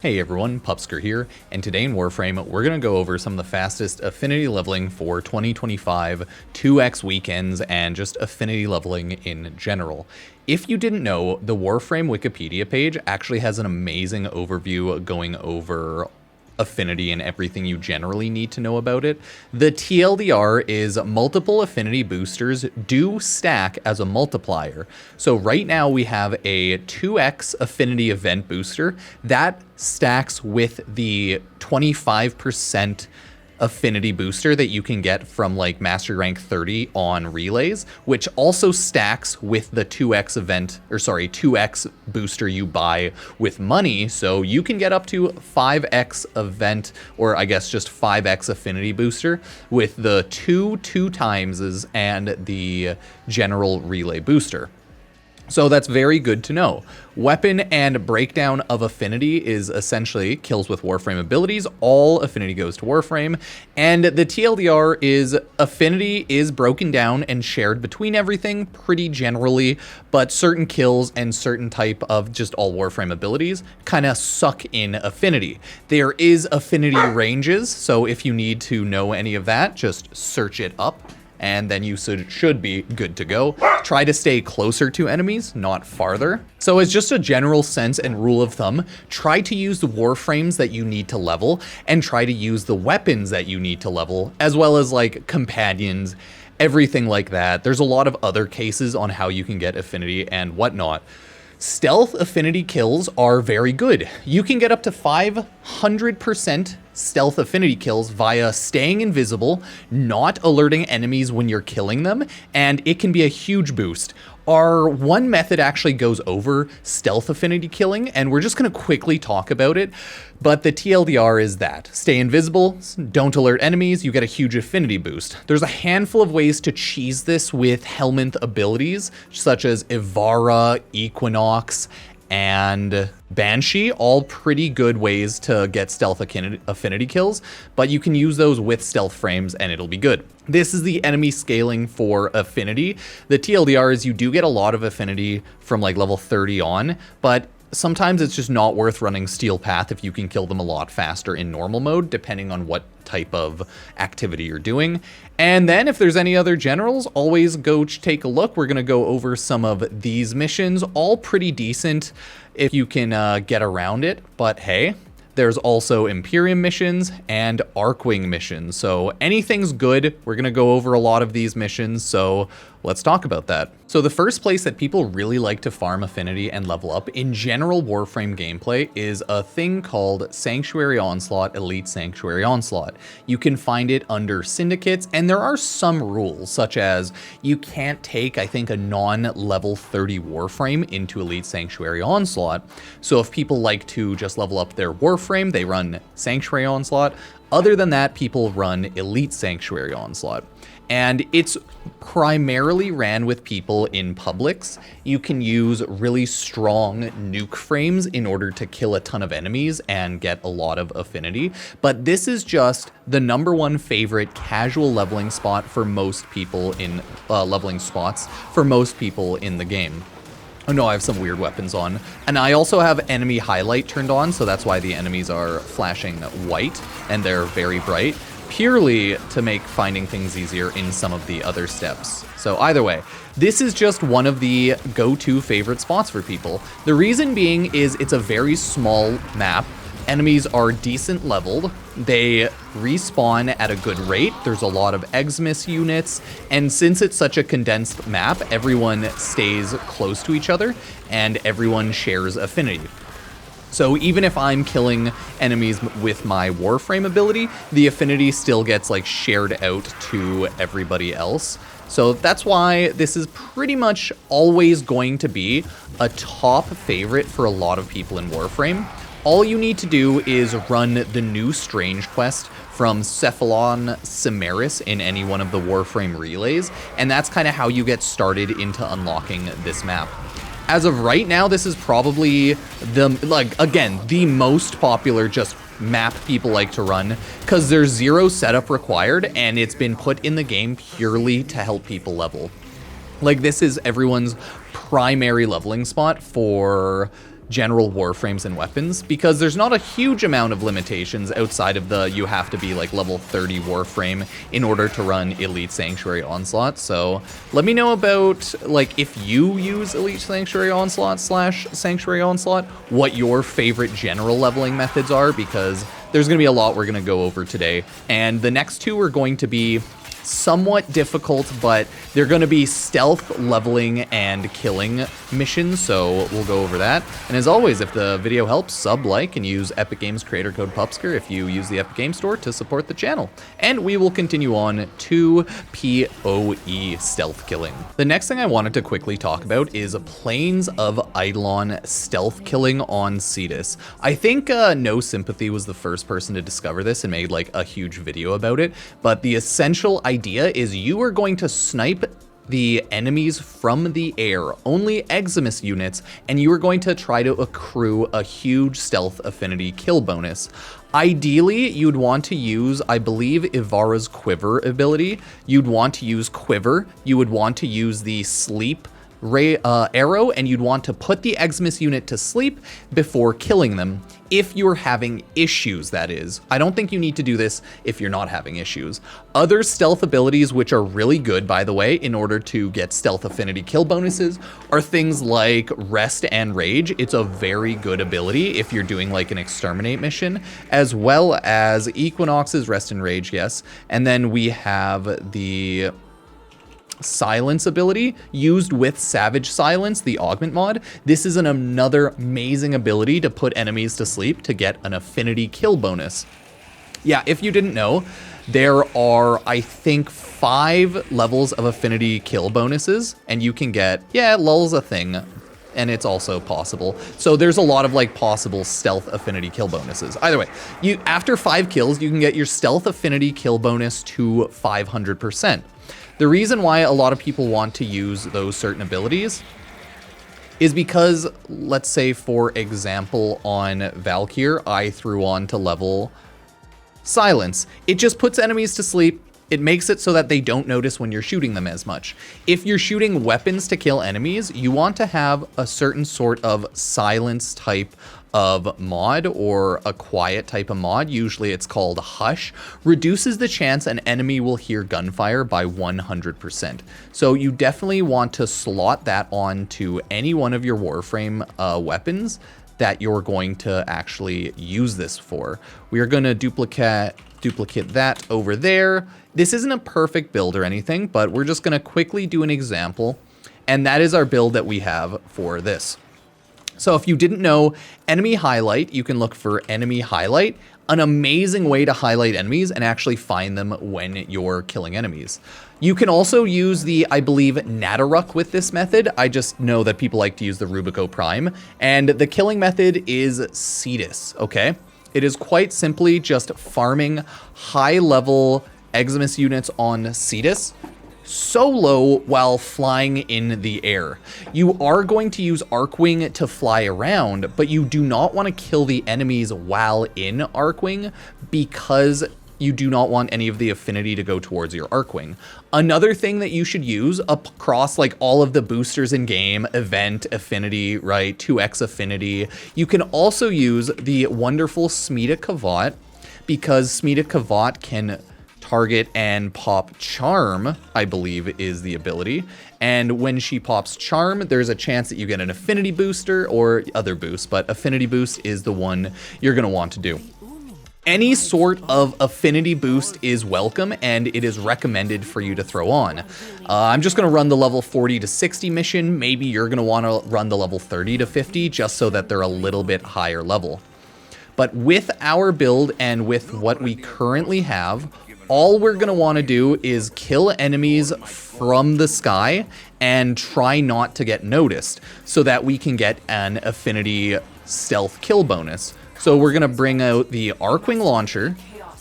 Hey everyone, Pupsker here, and today in Warframe, we're going to go over some of the fastest affinity leveling for 2025, 2x weekends, and just affinity leveling in general. If you didn't know, the Warframe Wikipedia page actually has an amazing overview going over affinity and everything you generally need to know about it. The TLDR is multiple affinity boosters do stack as a multiplier. So right now we have a 2x affinity event booster that stacks with the 25% affinity booster that you can get from like mastery rank 30 on relays, which also stacks with the 2x booster you buy with money. So you can get up to 5x event, or I guess just 5x affinity booster with the two timeses and the general relay booster. So that's very good to know. Weapon and breakdown of affinity is essentially kills with Warframe abilities. All affinity goes to Warframe. And the TLDR is affinity is broken down and shared between everything pretty generally, but certain kills and certain type of just all Warframe abilities kind of suck in affinity. There is affinity ranges, so if you need to know any of that, just search it up, and then you should be good to go. Try to stay closer to enemies, not farther. So as just a general sense and rule of thumb, try to use the warframes that you need to level, and try to use the weapons that you need to level, as well as like companions, everything like that. There's a lot of other cases on how you can get affinity and whatnot. Stealth affinity kills are very good. You can get up to 500% stealth affinity kills via staying invisible, not alerting enemies when you're killing them, and it can be a huge boost. Our one method actually goes over stealth affinity killing, and we're just going to quickly talk about it. But the TLDR is that. Stay invisible, don't alert enemies, you get a huge affinity boost. There's a handful of ways to cheese this with Helminth abilities, such as Ivara, Equinox, and Banshee, all pretty good ways to get stealth affinity kills, but you can use those with stealth frames and it'll be good. This is the enemy scaling for affinity. The TLDR is you do get a lot of affinity from like level 30 on, but sometimes it's just not worth running Steel Path if you can kill them a lot faster in normal mode, depending on what type of activity you're doing. And then if there's any other generals, always go take a look. We're going to go over some of these missions, all pretty decent if you can get around it. But hey, there's also Imperium missions and Archwing missions. So anything's good. We're going to go over a lot of these missions. So let's talk about that. So the first place that people really like to farm affinity and level up in general Warframe gameplay is a thing called Sanctuary Onslaught, Elite Sanctuary Onslaught. You can find it under syndicates, and there are some rules, such as you can't take, I think, a non-level 30 Warframe into Elite Sanctuary Onslaught. So if people like to just level up their Warframe, they run Sanctuary Onslaught. Other than that, people run Elite Sanctuary Onslaught. And it's primarily ran with people in publics. You can use really strong nuke frames in order to kill a ton of enemies and get a lot of affinity. But this is just the #1 favorite casual leveling spot for most people in leveling spots for most people in the game. Oh no, I have some weird weapons on. And I also have enemy highlight turned on, so that's why the enemies are flashing white and they're very bright, purely to make finding things easier in some of the other steps. So either way, this is just one of the go-to favorite spots for people. The reason being is it's a very small map. Enemies are decent leveled. They respawn at a good rate. There's a lot of Exmus units. And since it's such a condensed map, everyone stays close to each other and everyone shares affinity. So even if I'm killing enemies with my Warframe ability, the affinity still gets like shared out to everybody else. So that's why this is pretty much always going to be a top favorite for a lot of people in Warframe. All you need to do is run the new Strange quest from Cephalon Ceres in any one of the Warframe relays, and that's kind of how you get started into unlocking this map. As of right now, this is probably the most popular just map people like to run, because there's zero setup required and it's been put in the game purely to help people level. Like, this is everyone's primary leveling spot for general Warframes and weapons, because there's not a huge amount of limitations outside of the you have to be like level 30 Warframe in order to run Elite Sanctuary Onslaught. So let me know about, like, if you use Elite Sanctuary Onslaught / Sanctuary Onslaught, what your favorite general leveling methods are, because there's going to be a lot we're going to go over today. And the next two are going to be somewhat difficult, but they're going to be stealth leveling and killing missions, so we'll go over that. And as always, if the video helps, sub, like, and use Epic Games creator code Pupsker if you use the Epic Games Store to support the channel. And we will continue on to PoE stealth killing. The next thing I wanted to quickly talk about is Planes of Eidolon stealth killing on Ceres. I think No Sympathy was the first person to discover this and made like a huge video about it, but the essential idea is you are going to snipe the enemies from the air, only Eximus units, and you are going to try to accrue a huge stealth affinity kill bonus. Ideally, you'd want to use, I believe, Ivara's Quiver ability. You'd want to use Quiver. You would want to use the Sleep arrow, and you'd want to put the Eximus unit to sleep before killing them. If you're having issues, that is. I don't think you need to do this if you're not having issues. Other stealth abilities, which are really good, by the way, in order to get stealth affinity kill bonuses, are things like Rest and Rage. It's a very good ability if you're doing like an Exterminate mission, as well as Equinox's Rest and Rage, yes. And then we have the Silence ability used with Savage Silence, the augment mod. This is another amazing ability to put enemies to sleep to get an affinity kill bonus. Yeah, if you didn't know, there are, I think, 5 levels of affinity kill bonuses, and you can get, yeah, LOL's a thing, and it's also possible. So there's a lot of like possible stealth affinity kill bonuses. Either way, after 5 kills, you can get your stealth affinity kill bonus to 500%. The reason why a lot of people want to use those certain abilities is because, let's say, for example, on Valkyr, I threw on to level Silence. It just puts enemies to sleep. It makes it so that they don't notice when you're shooting them as much. If you're shooting weapons to kill enemies, you want to have a certain sort of silence type of mod, or a quiet type of mod. Usually it's called Hush. Reduces the chance an enemy will hear gunfire by 100%. So you definitely want to slot that on to any one of your Warframe weapons that you're going to actually use this for. We are going to duplicate that over there. This isn't a perfect build or anything, but we're just going to quickly do an example, and that is our build that we have for this. So if you didn't know, enemy highlight, you can look for enemy highlight, an amazing way to highlight enemies and actually find them when you're killing enemies. You can also use the, I believe, Nadaruk with this method. I just know that people like to use the Rubico Prime, and the killing method is Cetus, okay? It is quite simply just farming high-level Eximus units on Cetus solo while flying in the air. You are going to use Arcwing to fly around, but you do not want to kill the enemies while in Arcwing because you do not want any of the affinity to go towards your Arcwing. Another thing that you should use across like all of the boosters in game, event, affinity, right, 2x affinity, you can also use the wonderful Smita Kavat, because Smita Kavat can target and pop Charm, I believe is the ability. And when she pops Charm, there's a chance that you get an affinity booster or other boost, but affinity boost is the one you're going to want to do. Any sort of affinity boost is welcome, and it is recommended for you to throw on. I'm just going to run the level 40 to 60 mission. Maybe you're going to want to run the level 30 to 50 just so that they're a little bit higher level. But with our build and with what we currently have, all we're going to want to do is kill enemies from the sky and try not to get noticed so that we can get an affinity stealth kill bonus. So we're going to bring out the Arcwing launcher.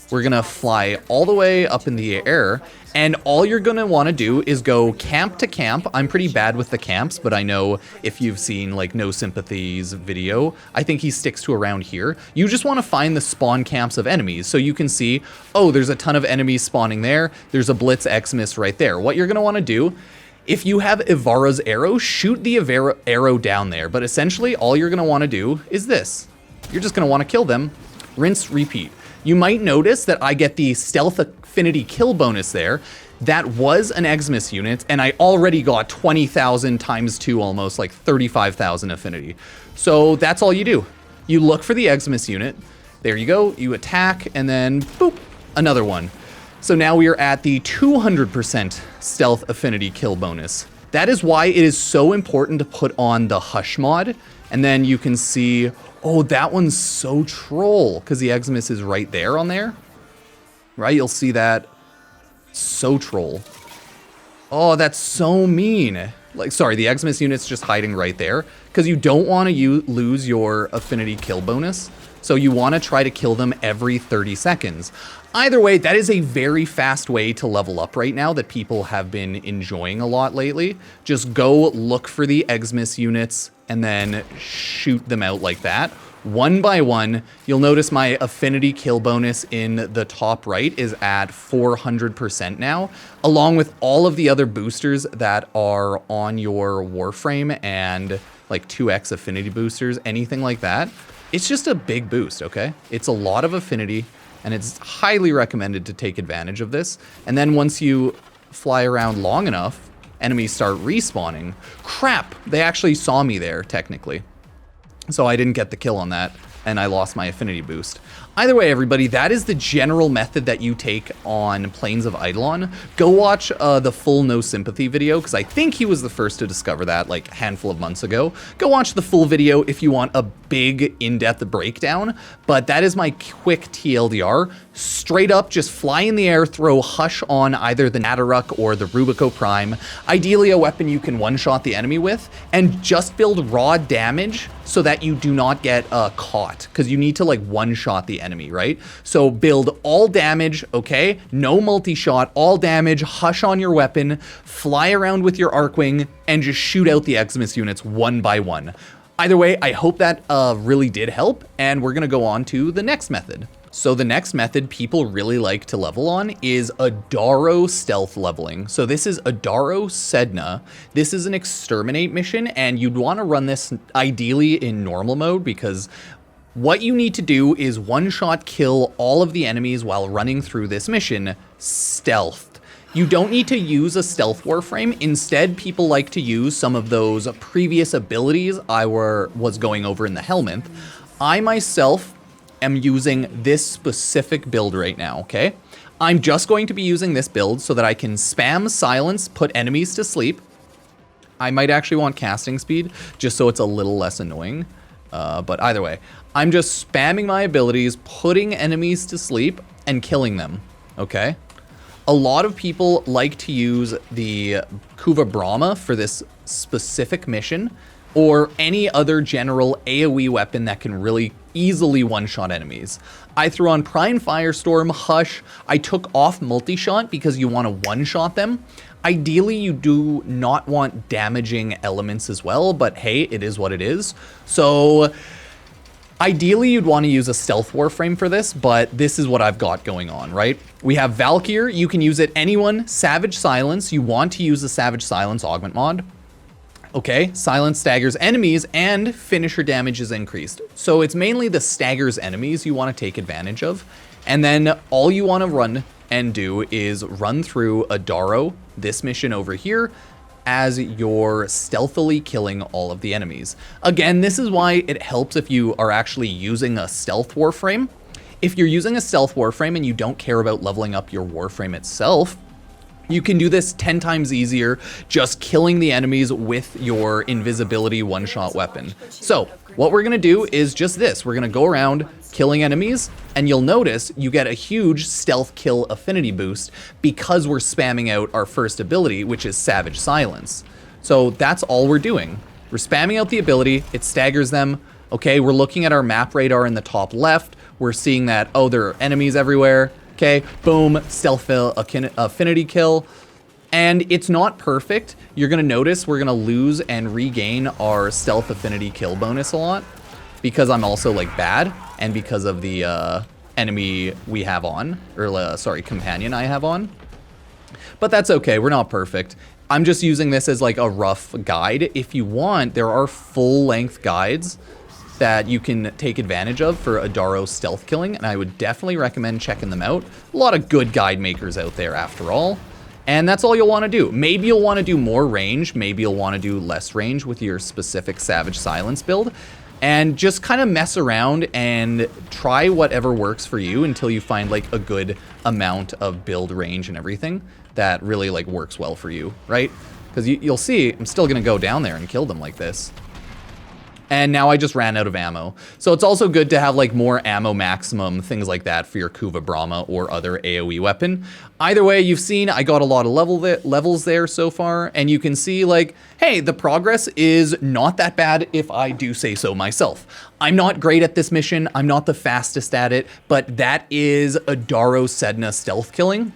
We're going to fly all the way up in the air, and all you're going to want to do is go camp to camp. I'm pretty bad with the camps, but I know if you've seen like No Sympathy's video, I think he sticks to around here. You just want to find the spawn camps of enemies so you can see, oh, there's a ton of enemies spawning there. There's a Blitz Eximus right there. What you're going to want to do If you have Ivara's arrow, shoot the arrow down there. But essentially, all you're going to want to do is this. You're just going to want to kill them. Rinse, repeat. You might notice that I get the Stealth Affinity kill bonus there. That was an Xmas unit, and I already got 20,000 times 2, almost like 35,000 affinity. So that's all you do. You look for the Xmas unit. There you go. You attack, and then boop, another one. So now we are at the 200% Stealth Affinity kill bonus. That is why it is so important to put on the Hush mod, and then you can see, oh, that one's so troll, because the Xmas is right there on there. Right? You'll see that. So troll. Oh, that's so mean. Like, sorry, the Xmas unit's just hiding right there, because you don't want to lose your affinity kill bonus. So you want to try to kill them every 30 seconds. Either way, that is a very fast way to level up right now that people have been enjoying a lot lately. Just go look for the Xmas units and then shoot them out like that. One by one. You'll notice my affinity kill bonus in the top right is at 400% now, along with all of the other boosters that are on your Warframe and like 2x affinity boosters, anything like that. It's just a big boost, okay? It's a lot of affinity, and it's highly recommended to take advantage of this. And then once you fly around long enough, enemies start respawning. Crap! They actually saw me there, technically. So I didn't get the kill on that, and I lost my affinity boost. Either way, everybody, that is the general method that you take on Plains of Eidolon. Go watch the full No Sympathy video, because I think he was the first to discover that like a handful of months ago. Go watch the full video if you want a big, in-depth breakdown, but that is my quick TLDR. Straight up, just fly in the air, throw Hush on either the Nadaruk or the Rubico Prime, ideally a weapon you can one-shot the enemy with, and just build raw damage so that you do not get caught, because you need to like one-shot the enemy, right? So build all damage, okay? No multi-shot, all damage, Hush on your weapon, fly around with your Arcwing, and just shoot out the Xmas units one by one. Either way, I hope that really did help, and we're gonna go on to the next method. So the next method people really like to level on is Adaro stealth leveling. So this is Adaro Sedna. This is an exterminate mission, and you'd want to run this ideally in normal mode, because what you need to do is one-shot kill all of the enemies while running through this mission stealthed. You don't need to use a stealth Warframe. Instead, people like to use some of those previous abilities I was going over in the Helminth. I myself am using this specific build right now, okay? I'm just going to be using this build so that I can spam silence, put enemies to sleep. I might actually want casting speed just so it's a little less annoying. But either way, I'm just spamming my abilities, putting enemies to sleep, and killing them, okay? A lot of people like to use the Kuva Brahma for this specific mission, or any other general AoE weapon that can really easily one-shot enemies. I threw on Prime Firestorm, Hush. I took off multi-shot because you want to one-shot them. Ideally, you do not want damaging elements as well, but hey, it is what it is. So ideally, you'd want to use a stealth Warframe for this, but this is what I've got going on, right? We have Valkyr. You can use it anyone. Savage Silence. You want to use the Savage Silence augment mod. Okay, silence staggers enemies and finisher damage is increased. So it's mainly the staggers enemies you want to take advantage of. And then all you want to run and do is run through Adaro, this mission over here, as you're stealthily killing all of the enemies. Again, this is why it helps if you are actually using a stealth Warframe. If you're using a stealth Warframe and you don't care about leveling up your Warframe itself, you can do this 10 times easier just killing the enemies with your invisibility one-shot weapon. So what we're gonna do is just this. We're gonna go around killing enemies, and you'll notice you get a huge stealth kill affinity boost because we're spamming out our first ability, which is Savage Silence. So that's all we're doing. We're spamming out the ability, it staggers them. Okay, we're looking at our map radar in the top left. We're seeing that, oh, there are enemies everywhere. Okay, boom, stealth affinity kill. And it's not perfect. You're gonna notice we're gonna lose and regain our stealth affinity kill bonus a lot because I'm also like bad and because of the enemy we have on, or sorry, companion I have on. But that's okay, we're not perfect. I'm just using this as like a rough guide. If you want, there are full-length guides that you can take advantage of for Adaro stealth killing, and I would definitely recommend checking them out. A lot of good guide makers out there after all. And that's all you'll want to do. Maybe you'll want to do more range, maybe you'll want to do less range with your specific Savage Silence build, and just kind of mess around and try whatever works for you until you find like a good amount of build range and everything that really like works well for you, right? Because you'll see, I'm still gonna go down there and kill them like this. And now I just ran out of ammo. So it's also good to have like more ammo maximum, things like that for your Kuva Brahma or other AoE weapon. Either way, you've seen I got a lot of levels there so far, and you can see like, hey, the progress is not that bad if I do say so myself. I'm not great at this mission, I'm not the fastest at it, but that is Adaro Sedna stealth killing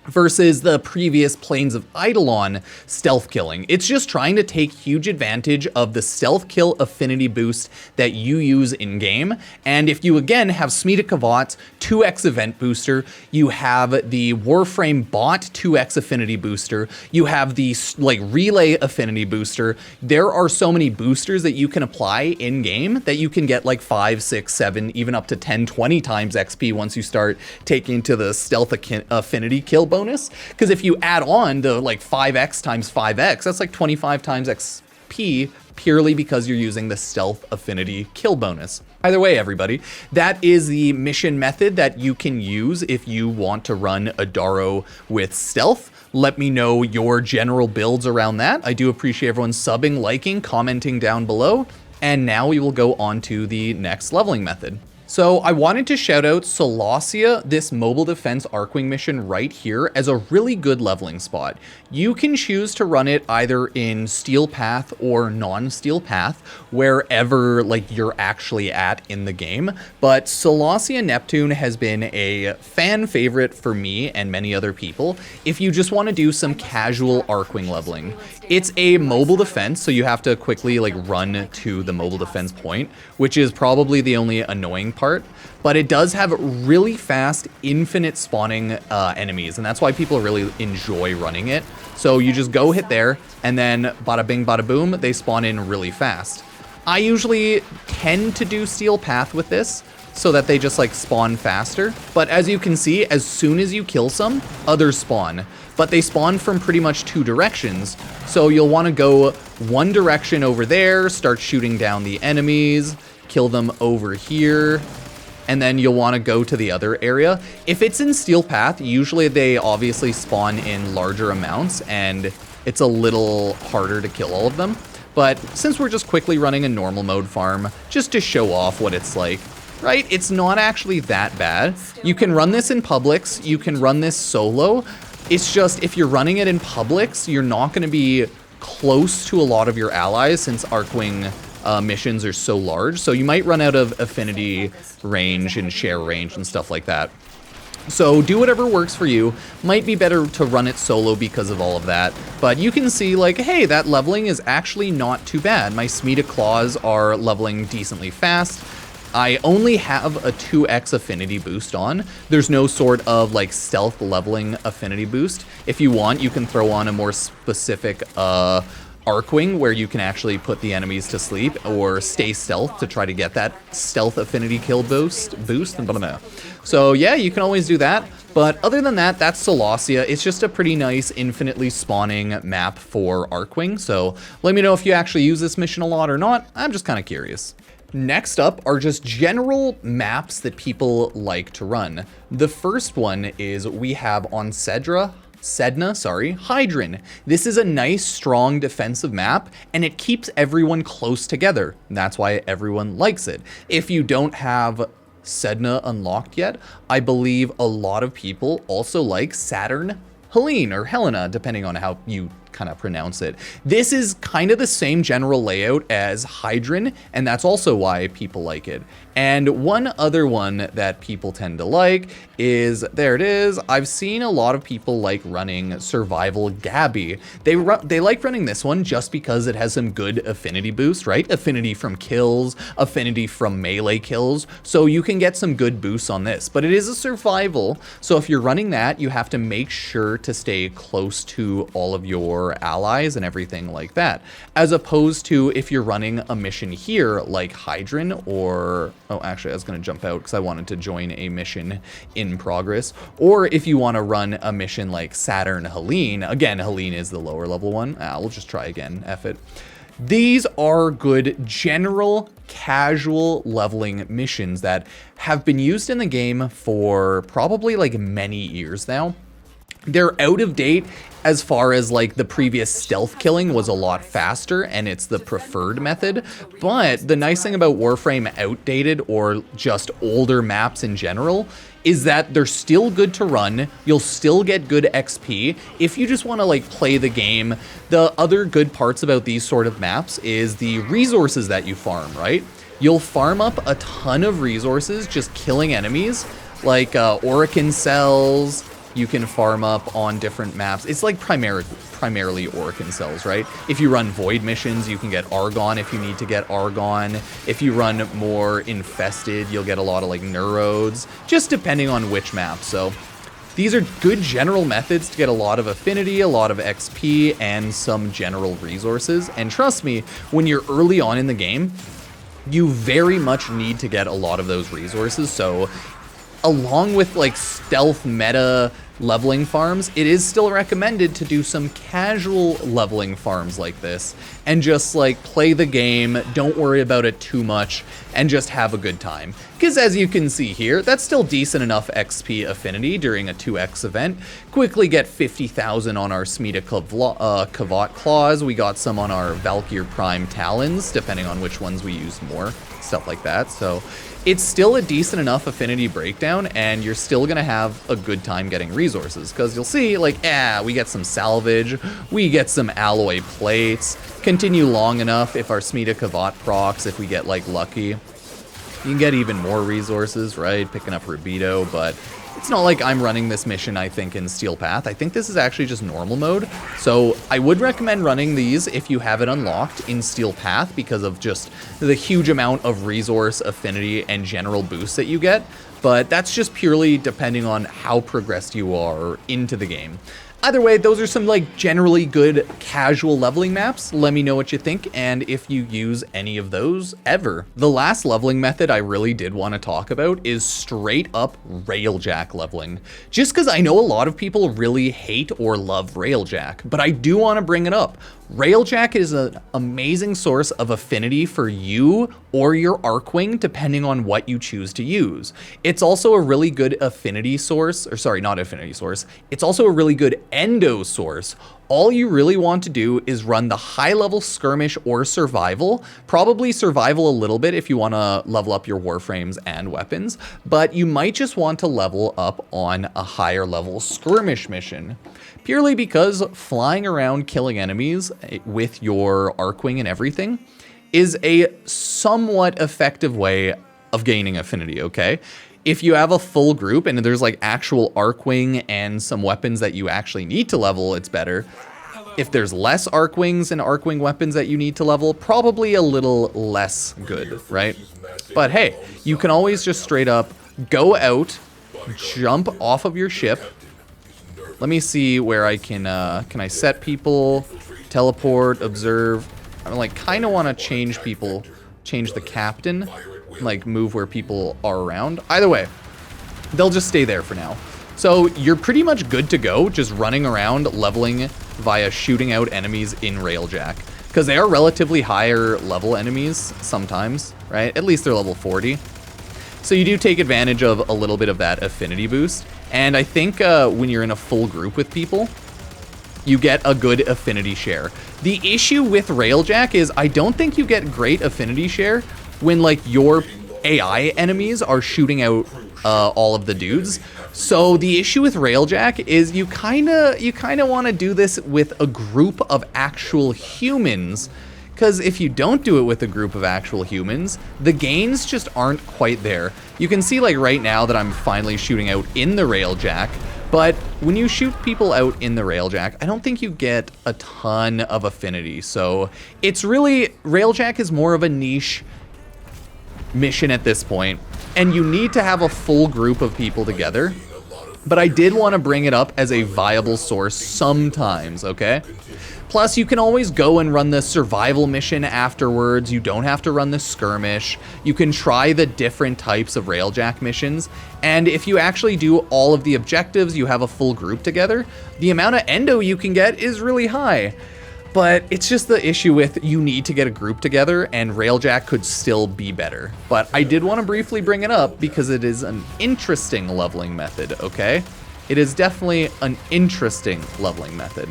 versus the previous Plains of Eidolon stealth killing. It's just trying to take huge advantage of the stealth kill affinity boost that you use in game. And if you again have Smita Kavat's 2x event booster, you have the Warframe bot 2x affinity booster, you have the like relay affinity booster. There are so many boosters that you can apply in game that you can get like 5, 6, 7, even up to 10, 20 times XP once you start taking to the stealth affinity kill bonus, because if you add on the like 5x times 5x, that's like 25 times XP purely because you're using the stealth affinity kill bonus. Either way, everybody, that is the mission method that you can use if you want to run Adaro with stealth. Let me know your general builds around that. I do appreciate everyone subbing, liking, commenting down below. And now we will go on to the next leveling method. So I wanted to shout out Salacia, this mobile defense Arcwing mission right here, as a really good leveling spot. You can choose to run it either in Steel Path or non-Steel Path, wherever like you're actually at in the game. But Salacia Neptune has been a fan favorite for me and many other people if you just want to do some casual Arcwing leveling. It's a mobile defense, so you have to quickly like run to the mobile defense point, which is probably the only annoying part, but it does have really fast infinite spawning enemies, and that's why people really enjoy running it. So you just go hit there, and then bada bing bada boom, they spawn in really fast. I usually tend to do Steel Path with this so that they just like spawn faster, but as you can see, as soon as you kill some, others spawn. But they spawn from pretty much 2 directions, so you'll want to go one direction over there, start shooting down the enemies, kill them over here, and then you'll want to go to the other area. If it's in Steel Path, usually they obviously spawn in larger amounts, and it's a little harder to kill all of them. But since we're just quickly running a normal mode farm, just to show off what it's like, right? It's not actually that bad. You can run this in Publix, you can run this solo. It's just, if you're running it in Publix, you're not going to be close to a lot of your allies since Arcwing missions are so large. So you might run out of affinity range and share range and stuff like that. So do whatever works for you. Might be better to run it solo because of all of that. But you can see like, hey, that leveling is actually not too bad. My Smita Claws are leveling decently fast. I only have a 2x affinity boost on. There's no sort of like stealth leveling affinity boost. If you want, you can throw on a more specific Arcwing where you can actually put the enemies to sleep or stay stealth to try to get that stealth affinity kill boost. So yeah, you can always do that. But other than that, that's Salacia. It's just a pretty nice infinitely spawning map for Arcwing. So let me know if you actually use this mission a lot or not. I'm just kind of curious. Next up are just general maps that people like to run. The first one is we have on Sedna, Hydron. This is a nice, strong defensive map, and it keeps everyone close together. That's why everyone likes it. If you don't have Sedna unlocked yet, I believe a lot of people also like Saturn, Helene, or Helena, depending on how you kind of pronounce it. This is kind of the same general layout as Hydron, and that's also why people like it. And one other one that people tend to like is, there it is, I've seen a lot of people like running Survival Gabii. They like running this one just because it has some good affinity boost, right? Affinity from kills, affinity from melee kills, so you can get some good boosts on this. But it is a survival, so if you're running that, you have to make sure to stay close to all of your your allies and everything like that. As opposed to if you're running a mission here like Hydron or... Oh, actually, I was going to jump out because I wanted to join a mission in progress. Or if you want to run a mission like Saturn Helene. Again, Helene is the lower level one. We'll just try again. F it. These are good general casual leveling missions that have been used in the game for probably like many years now. They're out of date as far as like the previous stealth killing was a lot faster and it's the preferred method. But the nice thing about Warframe outdated or just older maps in general is that they're still good to run. You'll still get good XP if you just want to like play the game. The other good parts about these sort of maps is the resources that you farm, right? You'll farm up a ton of resources just killing enemies like Orokin cells. You can farm up on different maps. It's like primarily Orokin cells, right? If you run Void missions, you can get Argon if you need to get Argon. If you run more Infested, you'll get a lot of like Neurodes, just depending on which map. So these are good general methods to get a lot of affinity, a lot of XP, and some general resources. And trust me, when you're early on in the game, you very much need to get a lot of those resources. So along with like stealth meta leveling farms, it is still recommended to do some casual leveling farms like this and just like play the game, don't worry about it too much, and just have a good time. Because as you can see here, that's still decent enough XP affinity during a 2x event. Quickly get 50,000 on our Smita Kavat Claws. We got some on our Valkyr Prime Talons, depending on which ones we used more, stuff like that. So it's still a decent enough affinity breakdown, and you're still gonna have a good time getting resources, because you'll see, like, we get some salvage, we get some alloy plates, continue long enough if our Smita Kavat procs, if we get, like, lucky. You can get even more resources, right? Picking up Rubido, but it's not like I'm running this mission, I think, in Steel Path. I think this is actually just normal mode. So I would recommend running these if you have it unlocked in Steel Path because of just the huge amount of resource, affinity, and general boosts that you get. But that's just purely depending on how progressed you are into the game. Either way, those are some like generally good casual leveling maps. Let me know what you think and if you use any of those ever. The last leveling method I really did want to talk about is straight up Railjack leveling. Just because I know a lot of people really hate or love Railjack, but I do want to bring it up. Railjack is an amazing source of affinity for you or your Archwing, depending on what you choose to use. It's also a really good affinity source, or sorry, not affinity source. It's also a really good endo source. All you really want to do is run the high level skirmish or survival, probably survival a little bit if you want to level up your warframes and weapons, but you might just want to level up on a higher level skirmish mission. Purely because flying around killing enemies with your Archwing and everything is a somewhat effective way of gaining affinity, okay? If you have a full group and there's like actual Archwing and some weapons that you actually need to level, it's better. If there's less Archwings and Archwing weapons that you need to level, probably a little less good, right? But hey, you can always just straight up go out, jump off of your ship. Let me see where I can I set people, teleport, observe. I like kind of want to change people, change the captain, like move where people are around. Either way, they'll just stay there for now. So you're pretty much good to go, just running around, leveling via shooting out enemies in Railjack. Because they are relatively higher level enemies sometimes, right? At least they're level 40. So you do take advantage of a little bit of that affinity boost. And I think when you're in a full group with people, you get a good affinity share. The issue with Railjack is I don't think you get great affinity share when like your AI enemies are shooting out all of the dudes. So the issue with Railjack is you kind of want to do this with a group of actual humans. Because if you don't do it with a group of actual humans, the gains just aren't quite there. You can see like right now that I'm finally shooting out in the Railjack, but when you shoot people out in the Railjack, I don't think you get a ton of affinity. So it's really, Railjack is more of a niche mission at this point, and you need to have a full group of people together but I did want to bring it up as a viable source sometimes, okay? Plus, you can always go and run the survival mission afterwards. You don't have to run the skirmish. You can try the different types of Railjack missions. And if you actually do all of the objectives, you have a full group together, the amount of endo you can get is really high. But it's just the issue with you need to get a group together, and Railjack could still be better. But I did want to briefly bring it up because it is an interesting leveling method, okay? It is definitely an interesting leveling method.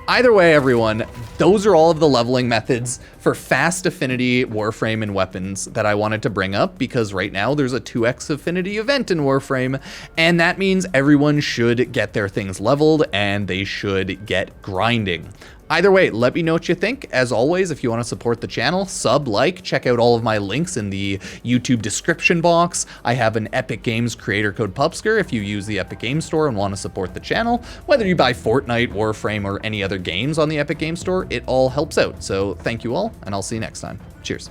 Either way, everyone, those are all of the leveling methods for fast affinity Warframe and weapons that I wanted to bring up, because right now there's a 2x affinity event in Warframe, and that means everyone should get their things leveled and they should get grinding. Either way, let me know what you think. As always, if you want to support the channel, sub, like, check out all of my links in the YouTube description box. I have an Epic Games creator code Pupsker if you use the Epic Games Store and want to support the channel. Whether you buy Fortnite, Warframe, or any other games on the Epic Games Store, it all helps out. So thank you all, and I'll see you next time. Cheers.